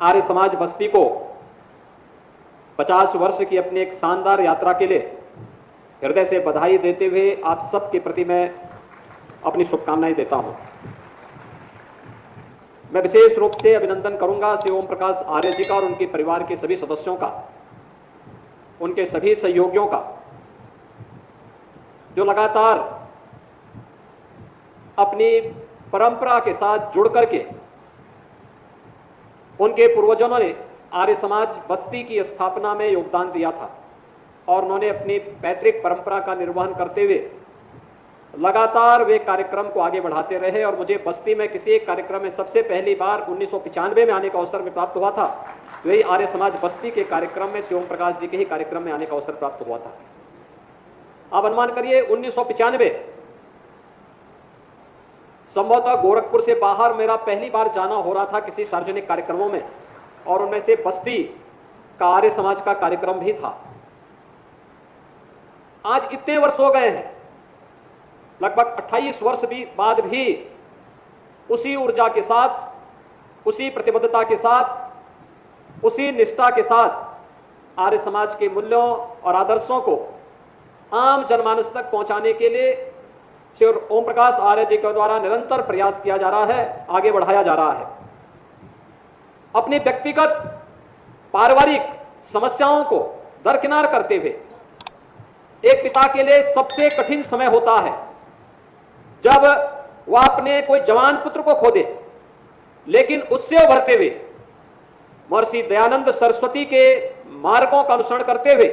आर्य समाज बस्ती को 50 वर्ष की अपनी एक शानदार यात्रा के लिए हृदय से बधाई देते हुए आप सबके प्रति मैं अपनी शुभकामनाएं देता हूं। मैं विशेष रूप से अभिनंदन करूंगा श्री ओम प्रकाश आर्य जी का और उनके परिवार के सभी सदस्यों का, उनके सभी सहयोगियों का, जो लगातार अपनी परंपरा के साथ जुड़ करके उनके पूर्वजों ने आर्य समाज बस्ती की स्थापना में योगदान दिया था और उन्होंने अपनी पैतृक परंपरा का निर्वहन करते हुए लगातार वे कार्यक्रम को आगे बढ़ाते रहे। और मुझे बस्ती में किसी एक कार्यक्रम में सबसे पहली बार 1995 में आने का अवसर में प्राप्त हुआ था। वही आर्य समाज बस्ती के कार्यक्रम में श्री ओम प्रकाश जी के ही कार्यक्रम में आने का अवसर प्राप्त हुआ था। आप अनुमान करिए 1995 संभवतः गोरखपुर से बाहर मेरा पहली बार जाना हो रहा था किसी सार्वजनिक कार्यक्रमों में, और उनमें से बस्ती का आर्य समाज का कार्यक्रम भी था। आज इतने वर्ष हो गए हैं, लगभग 28 वर्ष बाद भी उसी ऊर्जा के साथ, उसी प्रतिबद्धता के साथ, उसी निष्ठा के साथ आर्य समाज के मूल्यों और आदर्शों को आम जनमानस तक पहुंचाने के लिए श्री ओम प्रकाश आर्य जी के द्वारा निरंतर प्रयास किया जा रहा है, आगे बढ़ाया जा रहा है। अपनी व्यक्तिगत पारिवारिक समस्याओं को दरकिनार करते हुए एक पिता के लिए सबसे कठिन समय होता है जब वह अपने कोई जवान पुत्र को खो दे, लेकिन उससे उभरते हुए महर्षि दयानंद सरस्वती के मार्गों का अनुसरण करते हुए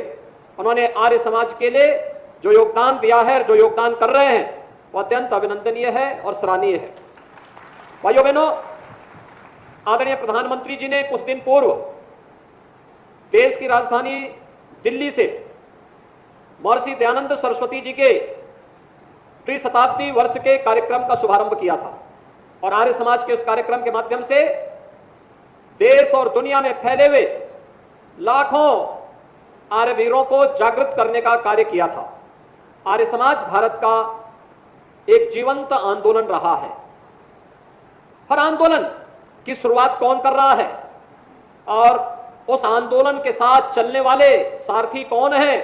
उन्होंने आर्य समाज के लिए जो योगदान दिया है, जो योगदान कर रहे हैं, वह अत्यंत अभिनंदनीय है और सराहनीय है। भाइयों बहनों, आदरणीय प्रधानमंत्री जी ने कुछ दिन पूर्व देश की राजधानी दिल्ली से महर्षि दयानंद सरस्वती जी के त्रिशताब्दी वर्ष के कार्यक्रम का शुभारंभ किया था और आर्य समाज के उस कार्यक्रम के माध्यम से देश और दुनिया में फैले हुए लाखों आर्य वीरों को जागृत करने का कार्य किया था। आर्य समाज भारत का एक जीवंत आंदोलन रहा है। हर आंदोलन की शुरुआत कौन कर रहा है और उस आंदोलन के साथ चलने वाले सारथी कौन है,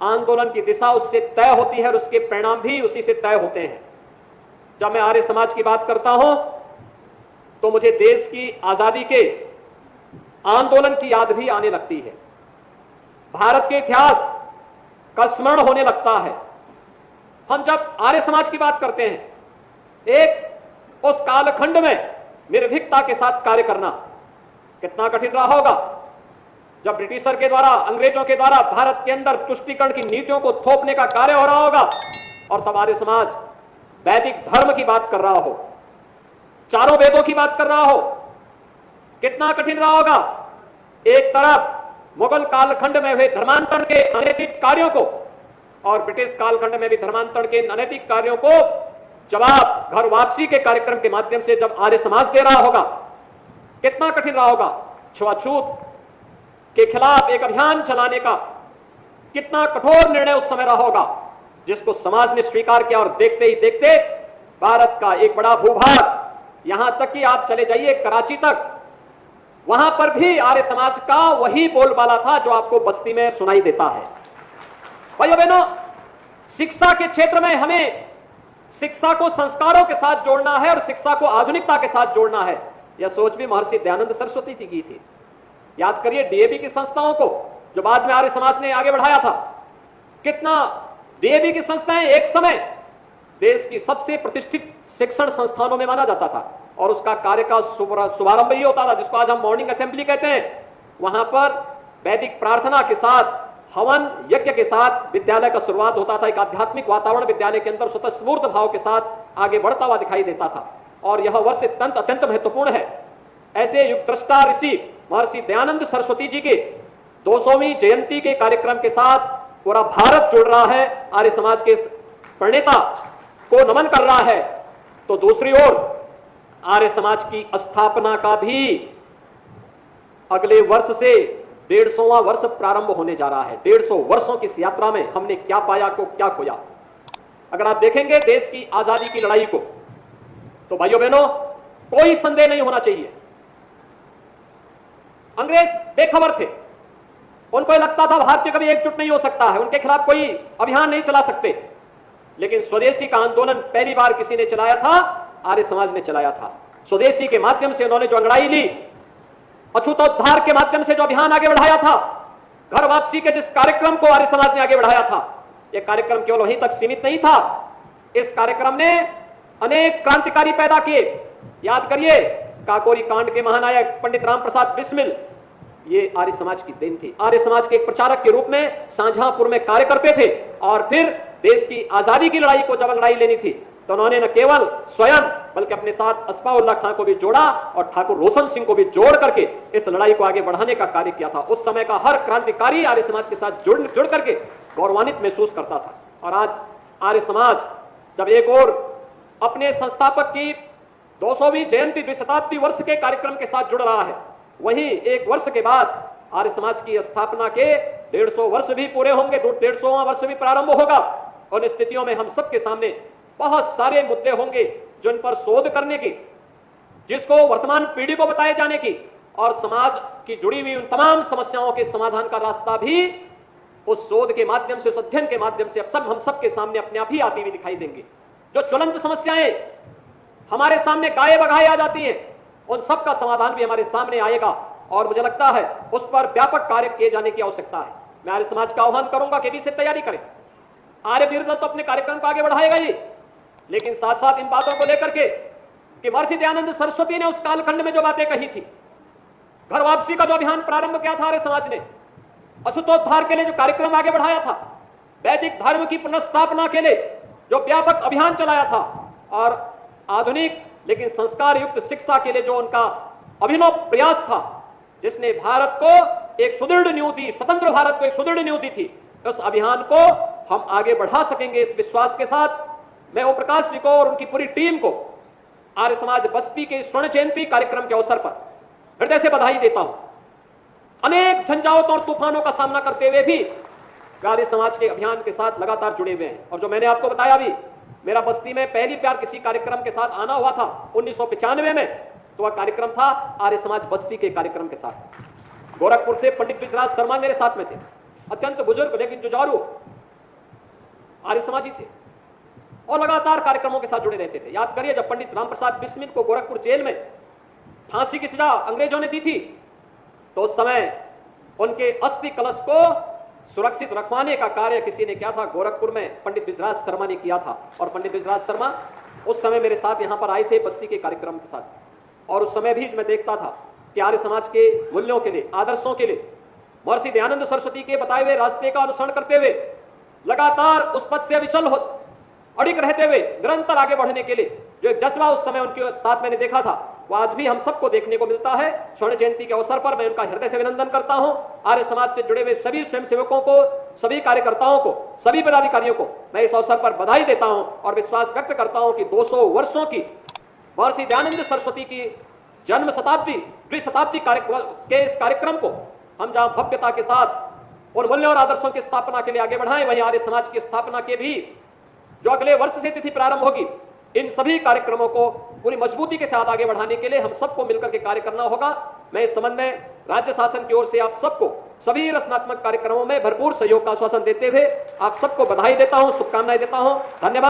आंदोलन की दिशा उससे तय होती है और उसके परिणाम भी उसी से तय होते हैं। जब मैं आर्य समाज की बात करता हूं तो मुझे देश की आजादी के आंदोलन की याद भी आने लगती है, भारत के इतिहास का स्मरण होने लगता है। हम जब आर्य समाज की बात करते हैं, एक उस कालखंड में निर्भीकता के साथ कार्य करना कितना कठिन रहा होगा जब ब्रिटिशर के द्वारा, अंग्रेजों के द्वारा भारत के अंदर तुष्टीकरण की नीतियों को थोपने का कार्य हो रहा होगा और तब आर्य समाज वैदिक धर्म की बात कर रहा हो, चारों वेदों की बात कर रहा हो। कितना कठिन रहा होगा एक तरफ मुगल कालखंड में हुए धर्मांतरण के अनैतिक कार्यों को और ब्रिटिश कालखंड में भी धर्मांतरण के अनैतिक कार्यों को जवाब घर वापसी के कार्यक्रम के माध्यम से जब आर्य समाज दे रहा होगा, कितना कठिन रहा होगा। छुआछूत के खिलाफ एक अभियान चलाने का कितना कठोर निर्णय उस समय रहा होगा, जिसको समाज ने स्वीकार किया और देखते ही देखते भारत का एक बड़ा भूभाग, यहां तक कि आप चले जाइए कराची तक, वहां पर भी आर्य समाज का वही बोलबाला था जो आपको बस्ती में सुनाई देता है। भाइयों बहनों, शिक्षा के क्षेत्र में हमें शिक्षा को संस्कारों के साथ जोड़ना है और शिक्षा को आधुनिकता के साथ जोड़ना है। यह सोच भी महर्षि दयानंद सरस्वती जी की थी। याद करिए डीएवी की संस्थाओं को जो बाद में आर्य समाज ने आगे बढ़ाया था। कितना डीएवी की संस्थाएं एक समय देश की सबसे प्रतिष्ठित शिक्षण संस्थानों में माना जाता था और उसका कार्य का शुभारंभ ही होता था जिसको आज हम मॉर्निंग असेंबली कहते हैं। वहां पर वैदिक प्रार्थना के साथ, हवन यज्ञ के साथ विद्यालय का शुरुआत होता था। एक आध्यात्मिक वातावरण विद्यालय के अंदर स्वतः स्फूर्त भाव के साथ आगे बढ़ता हुआ दिखाई देता था और यह वर्ष अत्यंत महत्वपूर्ण है। ऐसे युग दृष्टा ऋषि महर्षि दयानंद सरस्वती जी के 200वीं जयंती के कार्यक्रम के साथ पूरा भारत जुड़ रहा है, आर्य समाज के प्रणेता को नमन कर रहा है। तो दूसरी ओर आर्य समाज की स्थापना का भी अगले वर्ष से 150वां वर्ष प्रारंभ होने जा रहा है। 150 वर्षों की इस यात्रा में हमने क्या पाया को क्या खोया। अगर आप देखेंगे देश की आजादी की लड़ाई को, तो भाइयों बहनों कोई संदेह नहीं होना चाहिए अंग्रेज बेखबर थे, उनको लगता था भारतीय कभी एकजुट नहीं हो सकता है, उनके खिलाफ कोई अभियान नहीं चला सकते। लेकिन स्वदेशी का आंदोलन पहली बार किसी ने चलाया था, आर्य समाज ने चलाया था। स्वदेशी के माध्यम से उन्होंने जो अंगड़ाई ली, अछूतोद्धार के माध्यम से जो अभियान आगे बढ़ाया था, घर वापसी के जिस कार्यक्रम को आर्य समाज ने आगे बढ़ाया था, यह कार्यक्रम केवल वहीं तक सीमित नहीं था। इस कार्यक्रम ने अनेक क्रांतिकारी पैदा किए। याद करिए, काकोरी कांड के महानायक पंडित राम प्रसाद बिस्मिल, ये आर्य समाज की देन थी। आर्य समाज के एक प्रचारक के रूप में शाहजहांपुर में कार्य करते थे, और फिर देश की आजादी की लड़ाई को जब लड़ाई लेनी थी तो उन्होंने न केवल स्वयं बल्कि अपने साथ अस्फाउल्लाह खां को भी जोड़ा और ठाकुर रोशन सिंह को भी जोड़ करके इस लड़ाई को आगे बढ़ाने का कार्य किया था। उस समय का हर क्रांतिकारी आर्य समाज के साथ जुड़ करके गौरवान्वित महसूस करता था। और आज आर्य समाज जब एक और अपने संस्थापक की 200वीं जयंती द्विशताब्दी वर्ष के कार्यक्रम के साथ जुड़ रहा है, वहीं एक वर्ष के बाद आर्य समाज की स्थापना के 150 वर्ष भी पूरे होंगे, 150वां वर्ष भी प्रारंभ होगा। और स्थितियों में हम सबके सामने बहुत सारे मुद्दे होंगे जिन पर शोध करने की, जिसको वर्तमान पीढ़ी को बताए जाने की, और समाज की जुड़ी हुई उन तमाम समस्याओं के समाधान का रास्ता भी उस शोध के माध्यम से, उस अध्ययन के माध्यम से अब सब हम सबके सामने अपने आप ही आती हुई दिखाई देंगे। जो ज्वलंत समस्याएं हमारे सामने गाये बगाए आ जाती हैं, उन सब का समाधान भी हमारे सामने आएगा, और मुझे लगता है उस पर व्यापक कार्य किए जाने की आवश्यकता है। मैं आर्य समाज का आह्वान करूंगा कि भी से तैयारी करें। आर्य वीर दल तो अपने कार्यक्रम को आगे बढ़ाएगा ही, लेकिन साथ साथ इन बातों को लेकर के कि महर्षि दयानंद सरस्वती ने उस कालखंड में जो बातें कही थी, घर वापसी का जो अभियान प्रारंभ किया था आर्य समाज ने, अछूतोद्धार के लिए जो कार्यक्रम आगे बढ़ाया था, वैदिक धर्म की पुनर्स्थापना के लिए जो व्यापक अभियान चलाया था, और आधुनिक लेकिन संस्कार युक्त शिक्षा के लिए जो उनका अभिनव प्रयास था, जिसने भारत को एक सुदृढ़ नींव दी, स्वतंत्र भारत को एक सुदृढ़ नींव दी थी, उस अभियान को हम आगे बढ़ा सकेंगे। इस विश्वास के साथ मैं ओम प्रकाश जी को और उनकी पूरी टीम को आर्य समाज बस्ती के स्वर्ण जयंती कार्यक्रम के अवसर पर हृदय से बधाई देता हूं। अनेक झंझावतों और तूफानों का सामना करते हुए भी आर्य समाज के अभियान के साथ लगातार जुड़े हुए हैं। और जो मैंने आपको बताया भी, मेरा बस्ती में पहली बार किसी कार्यक्रम के साथ आना हुआ था 1995 में, तो वह कार्यक्रम था आर्य समाज बस्ती के कार्यक्रम के साथ। गोरखपुर से पंडित विजराज शर्मा मेरे साथ में थे, अत्यंत बुजुर्ग लेकिन जुझारू आर्य समाजी थे, और लगातार कार्यक्रमों के साथ जुड़े रहते थे। याद करिए, जब पंडित राम प्रसाद बिस्मिल को गोरखपुर जेल में फांसी की सजा अंग्रेजों ने दी थी, तो उस समय उनके अस्थि कलश को सुरक्षित रखवाने का कार्य किसी ने किया था, गोरखपुर में पंडित विजराज शर्मा ने किया था। और पंडित विजराज शर्मा उस समय मेरे साथ यहां पर आए थे बस्ती के कार्यक्रम के साथ, और उस समय भी मैं देखता था कि आर्य समाज के मूल्यों के लिए, आदर्शों के लिए, महर्षि दयानंद सरस्वती के बताए हुए रास्ते का अनुसरण करते हुए लगातार उस पद से अविचल अड़िग रहते हुए निरंतर आगे बढ़ने के लिए जो एक जज्बा उस समय उनके साथ मैंने देखा था, वो आज भी हम सबको देखने को मिलता है। स्वर्ण जयंती के अवसर पर मैं उनका हृदय से अभिनंदन करता हूं। आर्य समाज से जुड़े हुए सभी स्वयंसेवकों को, सभी कार्यकर्ताओं को, सभी पदाधिकारियों को मैं इस अवसर पर बधाई देता हूं और विश्वास व्यक्त करता हूं कि 200 वर्षों की महर्षि दयानंद सरस्वती की जन्म शताब्दी, द्विशताब्दी के इस कार्यक्रम को हम जहां भव्यता के साथ और मूल्यों और आदर्शों की स्थापना के लिए आगे बढ़ाएं, वहीं आर्य समाज की स्थापना के भी जो अगले वर्ष से तिथि प्रारंभ होगी, इन सभी कार्यक्रमों को पूरी मजबूती के साथ आगे बढ़ाने के लिए हम सबको मिलकर के कार्य करना होगा। मैं इस संबंध में राज्य शासन की ओर से आप सबको सभी रचनात्मक कार्यक्रमों में भरपूर सहयोग का आश्वासन देते हुए आप सबको बधाई देता हूं, शुभकामनाएं देता हूं। धन्यवाद।